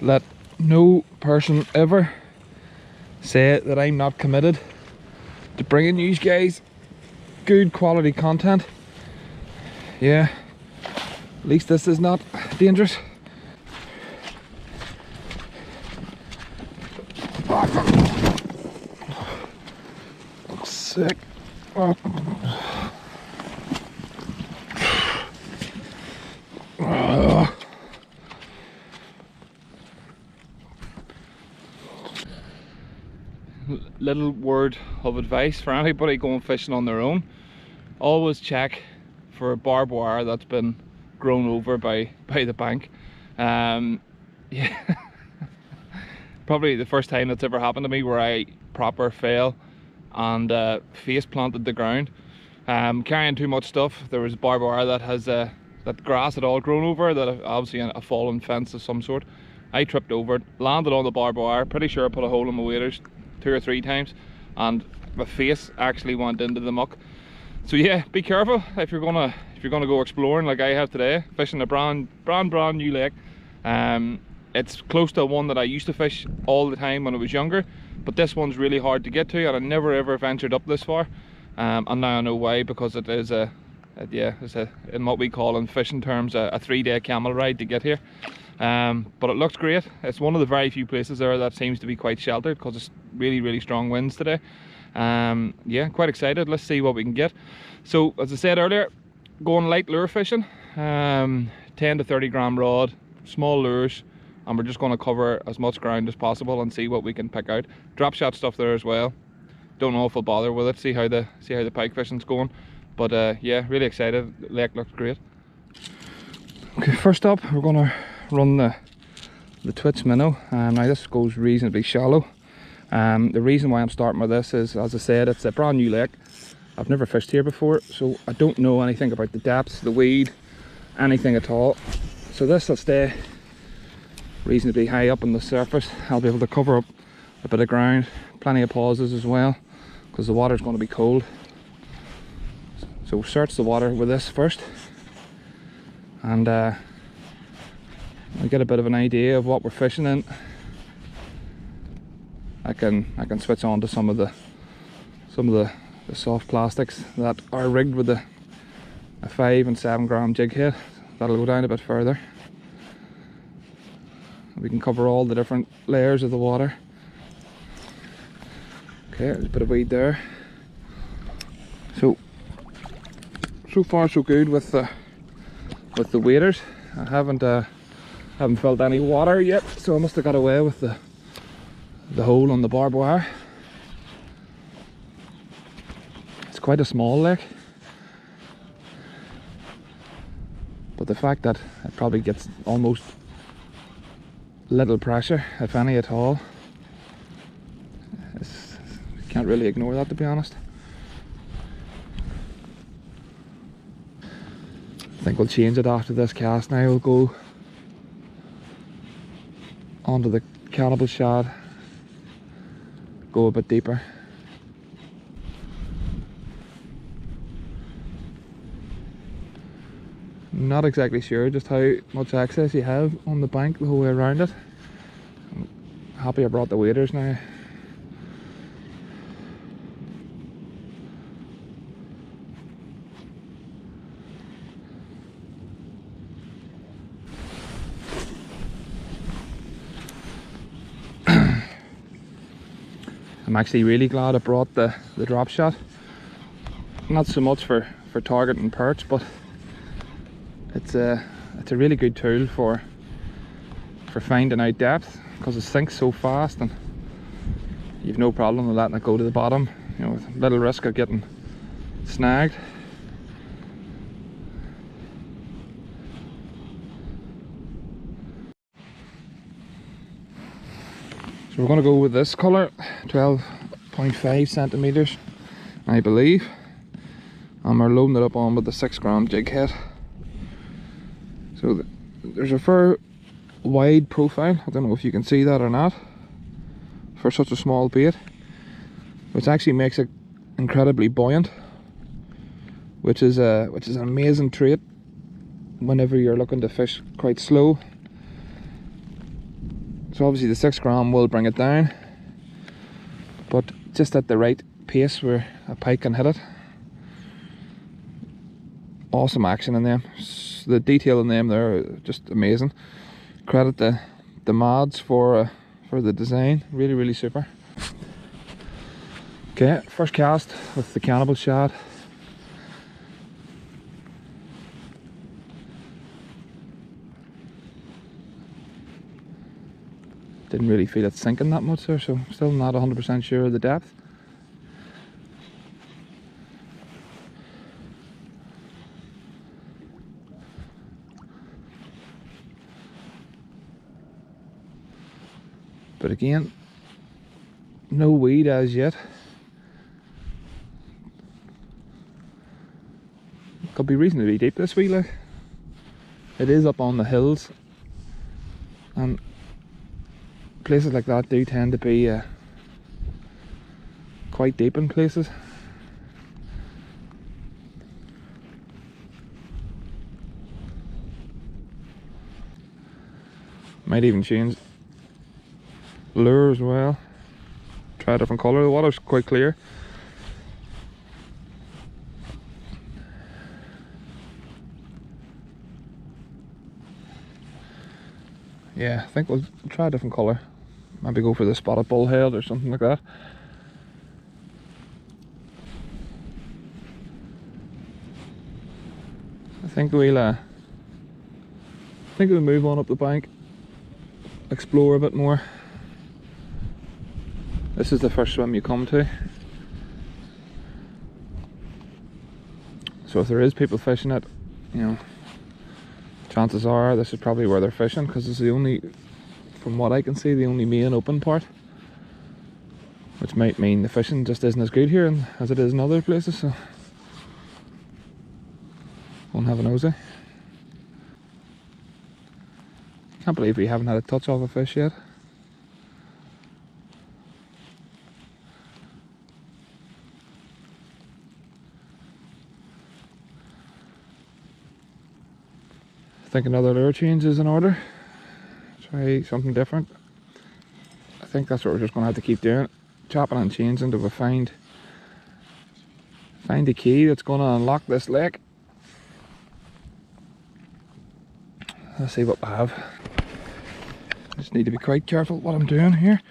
let no person ever say that I'm not committed to bringing you guys good quality content. Yeah, at least this is not dangerous. Looks sick. Oh. Little word of advice for anybody going fishing on their own: always check for barbed wire that's been grown over by the bank. Yeah. Probably the first time that's ever happened to me where I proper fell and face planted the ground, carrying too much stuff. There was barbed wire that has that grass had all grown over, that obviously a fallen fence of some sort. I tripped over it, landed on the barbed wire. Pretty sure I put a hole in my waders 2 or 3 times, and my face actually went into the muck. So yeah, be careful if you're gonna go exploring like I have today, fishing a brand new lake. It's close to one that I used to fish all the time when I was younger, but this one's really hard to get to, and I never ever ventured up this far. And now I know why, because it is it's in what we call in fishing terms a 3-day camel ride to get here. But it looks great. It's one of the very few places there that seems to be quite sheltered, because it's really strong winds today. Yeah, quite excited. Let's see what we can get. So as I said earlier, going light lure fishing, 10 to 30 gram rod, small lures, and we're just going to cover as much ground as possible and see what we can pick out. Drop shot stuff there as well. Don't know if I'll bother with it. See how the pike fishing's going. But yeah, really excited. The lake looks great. Okay, first up we're going to run the Twitch minnow. Now this goes reasonably shallow. The reason why I'm starting with this is, as I said, it's a brand new lake. I've never fished here before, so I don't know anything about the depths, the weed, anything at all. So this will stay reasonably high up on the surface. I'll be able to cover up a bit of ground, plenty of pauses as well, because the water's going to be cold. So we'll search the water with this first, and I'll get a bit of an idea of what we're fishing in. I can switch on to some of the soft plastics that are rigged with a 5 and 7 gram jig head. That'll go down a bit further. We can cover all the different layers of the water. Okay, there's a bit of weed there. So far so good with the waders. I haven't felt any water yet, so I must have got away with the hole on the barbed wire. It's quite a small lake, but the fact that it probably gets almost little pressure, if any at all, can't really ignore that, to be honest. I think we'll change it after this cast now. We'll go onto the cannibal shad, go a bit deeper. Not exactly sure just how much access you have on the bank the whole way around it. I'm happy I brought the waders now. I'm actually really glad I brought the drop shot. Not so much for targeting perch, but it's a really good tool for finding out depth, because it sinks so fast and you've no problem with letting it go to the bottom, you know, with little risk of getting snagged. So we're going to go with this colour, 12.5 centimeters, I believe, and we're loading it up on with the 6 gram jig head. So there's a fair wide profile. I don't know if you can see that or not, for such a small bait, which actually makes it incredibly buoyant, which is an amazing trait whenever you're looking to fish quite slow. So obviously the 6 gram will bring it down, but just at the right pace where a pike can hit it. Awesome action in them. The detail in them there are just amazing. Credit the mods for the design. Really, really super. Okay, first cast with the cannibal shad. Didn't really feel it sinking that much there, so still not 100% sure of the depth. But again, no weed as yet. Could be reasonably deep this week, like. It is up on the hills, and places like that do tend to be quite deep in places. Might even change lure as well. Try a different colour. The water's quite clear. Yeah, I think we'll try a different colour. Maybe go for the spotted bullhead or something like that. I think we'll move on up the bank, explore a bit more. This is the first swim you come to, so if there is people fishing it, you know, chances are this is probably where they're fishing, because it's the only, from what I can see, the only main open part, which might mean the fishing just isn't as good here as it is in other places, so won't have a nosy. Can't believe we haven't had a touch off a fish yet. I think another lure change is in order. Try something different. I think that's what we're just going to have to keep doing. Chopping and changing until we find the key that's going to unlock this lake. Let's see what we have. Just need to be quite careful what I'm doing here.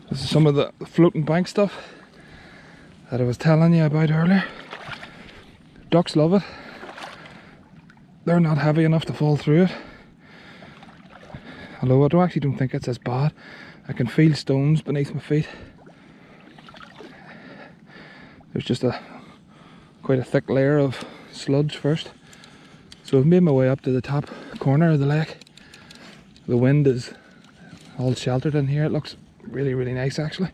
This is some of the floating bank stuff that I was telling you about earlier. Ducks love it. They're not heavy enough to fall through it. Although I actually don't think it's as bad. I can feel stones beneath my feet. There's just quite a thick layer of sludge first. So I've made my way up to the top corner of the lake. The wind is all sheltered in here. It looks really, really nice actually.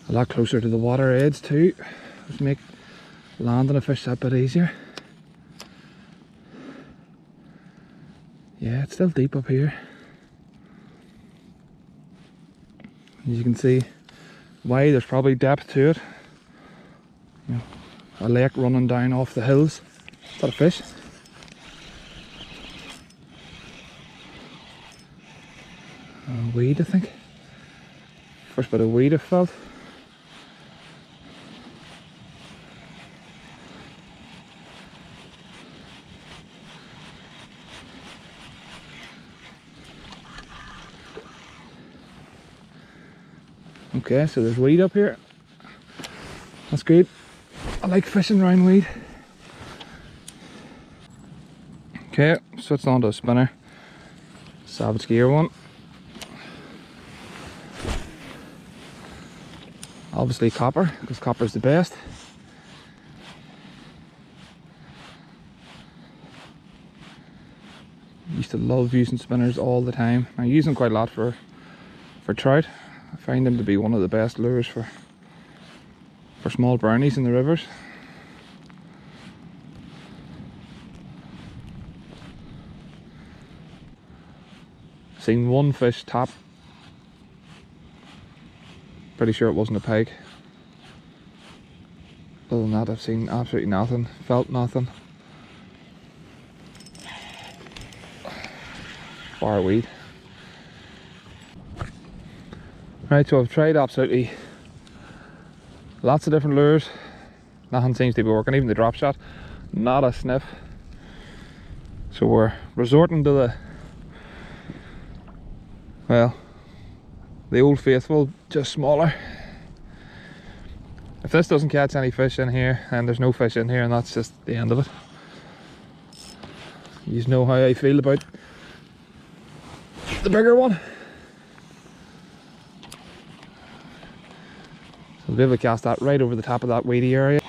A lot closer to the water edge too. Just make landing a fish that bit easier. Yeah, it's still deep up here. As you can see why there's probably depth to it. You know, a lake running down off the hills. Is that a fish? A weed, I think. First bit of weed I've felt. Okay, so there's weed up here. That's good. I like fishing around weed. Okay, switched on to a spinner. Savage Gear one. Obviously copper, because copper's the best. Used to love using spinners all the time. I use them quite a lot for trout. I find them to be one of the best lures for small brownies in the rivers. Seen one fish tap. Pretty sure it wasn't a pike. Other than that, I've seen absolutely nothing, felt nothing. Bar weed. Right, so I've tried absolutely lots of different lures. Nothing seems to be working, even the drop shot, not a sniff. So we're resorting to the, well, the old faithful, just smaller. If this doesn't catch any fish in here, and there's no fish in here, and that's just the end of it. You know how I feel about the bigger one. So I'll be able to cast that right over the top of that weedy area.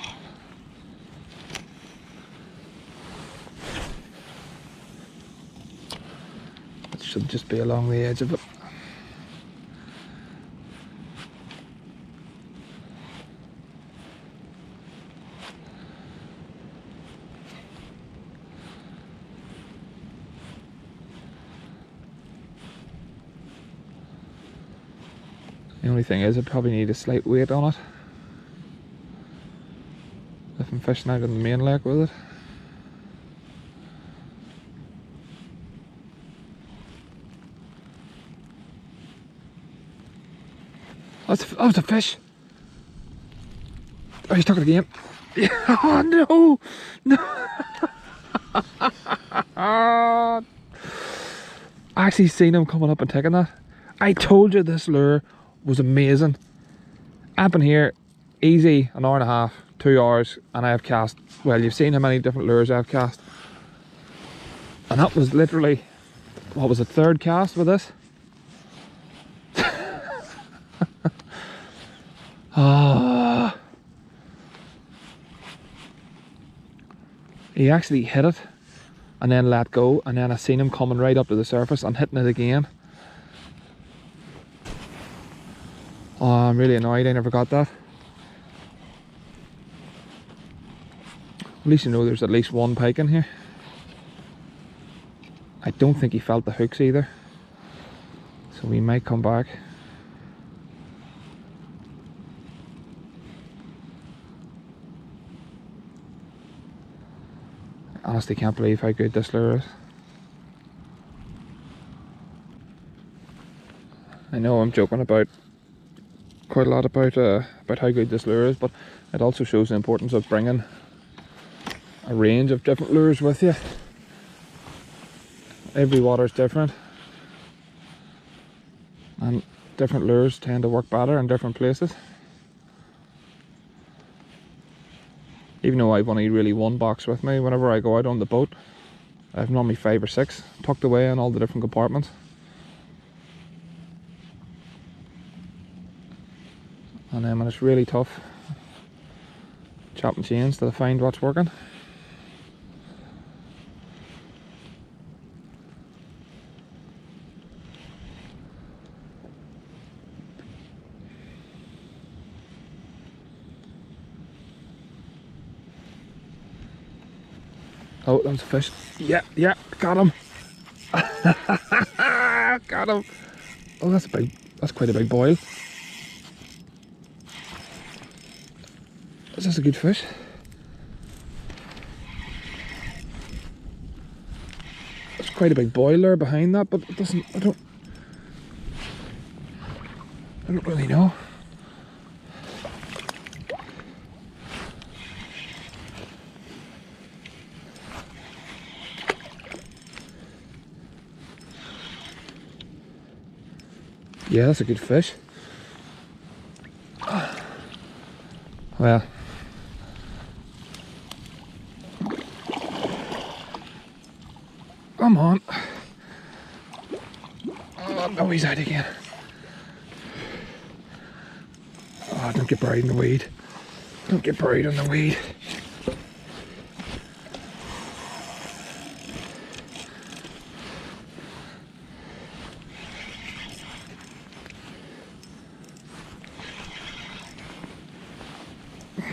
It should just be along the edge of it. The only thing is I probably need a slight weight on it if I'm fishing out on the main lake with it. That was a fish. Oh, he's stuck it again. Oh no! No! I actually seen him coming up and taking that. I told you this lure was amazing. I've been here easy an hour and a half, 2 hours, and I have cast, well, you've seen how many different lures I've cast, and that was literally, what was it, third cast with this? Ah, he actually hit it and then let go, and then I seen him coming right up to the surface and hitting it again. Oh, I'm really annoyed I never got that. At least you know there's at least one pike in here. I don't think he felt the hooks either, so we might come back. I honestly can't believe how good this lure is. I know I'm joking about quite a lot about how good this lure is, but it also shows the importance of bringing a range of different lures with you. Every water is different, and different lures tend to work better in different places. Even though I've only really one box with me, whenever I go out on the boat, I've normally 5 or 6 tucked away in all the different compartments. And then when it's really tough, chopping chains till I find what's working. Oh, that's a fish. Yeah, got him. Got him. Oh, that's quite a big boil. Is this a good fish? There's quite a big boiler behind that, but it doesn't, I don't really know. Yeah, that's a good fish. Well, come on. Oh no, he's out again. Oh, don't get buried in the weed. Don't get buried in the weed.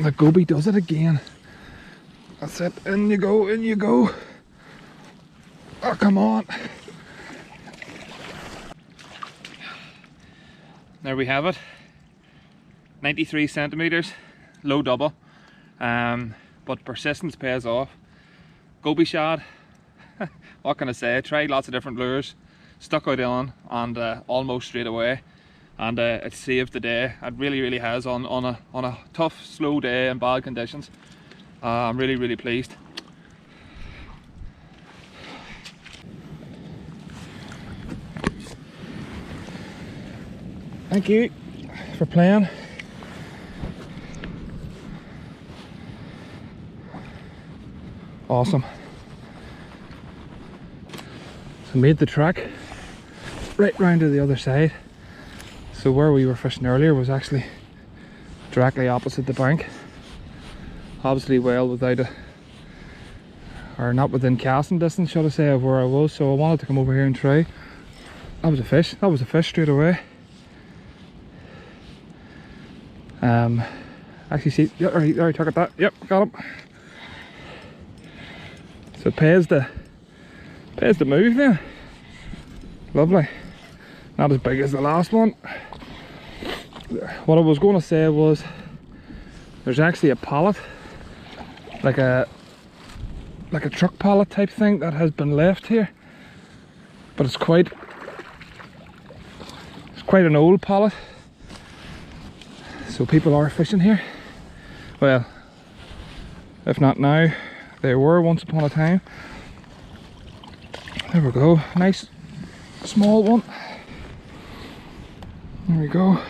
The goby does it again. That's it. In you go, in you go. Oh, come on. There we have it. 93 centimeters, low double. but persistence pays off. Goby shad, what can I say? Tried lots of different lures, stuck out on, and almost straight away, and it saved the day. It really has on a tough, slow day in bad conditions. I'm really pleased. Thank you for playing. Awesome. So made the track right round to the other side. So where we were fishing earlier was actually directly opposite the bank. Obviously well without or not within casting distance, should I say, of where I was. So I wanted to come over here and try. That was a fish. That was a fish straight away. Actually see, yeah, alright, took at that. Yep, got him. So it pays to move now. Lovely. Not as big as the last one. What I was going to say was there's actually a pallet, like a truck pallet type thing that has been left here, but it's quite an old pallet. So people are fishing here. Well, if not now, they were once upon a time. There we go, nice small one. There we go.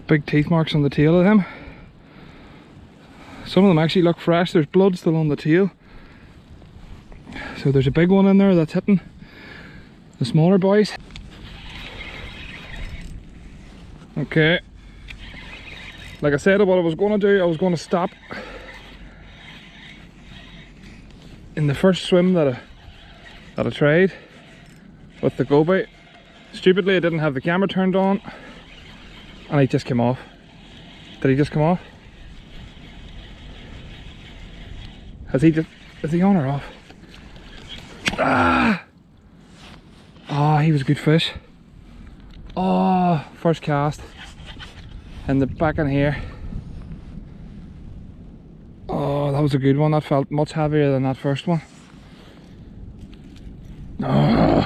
Big teeth marks on the tail of him. Some of them actually look fresh. There's blood still on the tail. So there's a big one in there that's hitting the smaller boys. Okay. Like I said, what I was going to do, I was going to stop in the first swim that I tried with the goby. Stupidly, I didn't have the camera turned on, and he just came off. Did he just come off? Is he on or off? Ah! Oh, he was a good fish. Oh, first cast. And the back in here. Oh, that was a good one. That felt much heavier than that first one. Oh.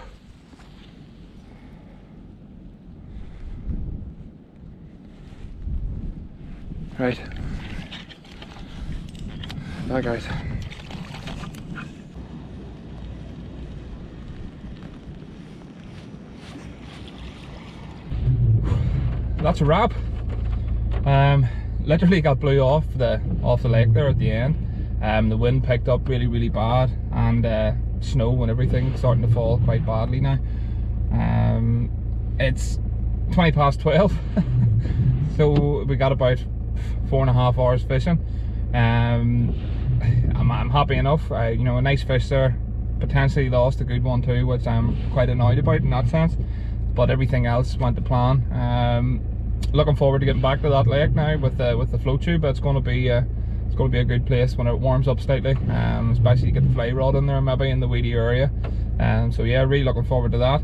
Right. Bye guys. That's a wrap. Literally got blew off the lake there at the end. The wind picked up really bad, and snow and everything starting to fall quite badly now. It's 20 past 12 so we got about 4.5 hours fishing. I'm happy enough. You know, a nice fish there. Potentially lost a good one too, which I'm quite annoyed about in that sense, but everything else went to plan. Looking forward to getting back to that lake now with the float tube. It's going to be a good place when it warms up slightly, especially to get the fly rod in there, maybe in the weedy area. So yeah, really looking forward to that.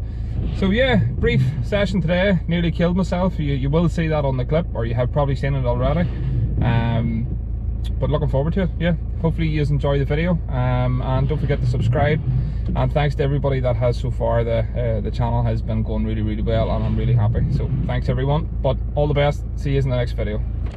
So yeah, brief session today. Nearly killed myself. You will see that on the clip, or you have probably seen it already. But looking forward to it. Yeah, hopefully you enjoy the video, and don't forget to subscribe. And thanks to everybody that has so far. The channel has been going really well, and I'm really happy. So thanks everyone, but all the best. See you in the next video.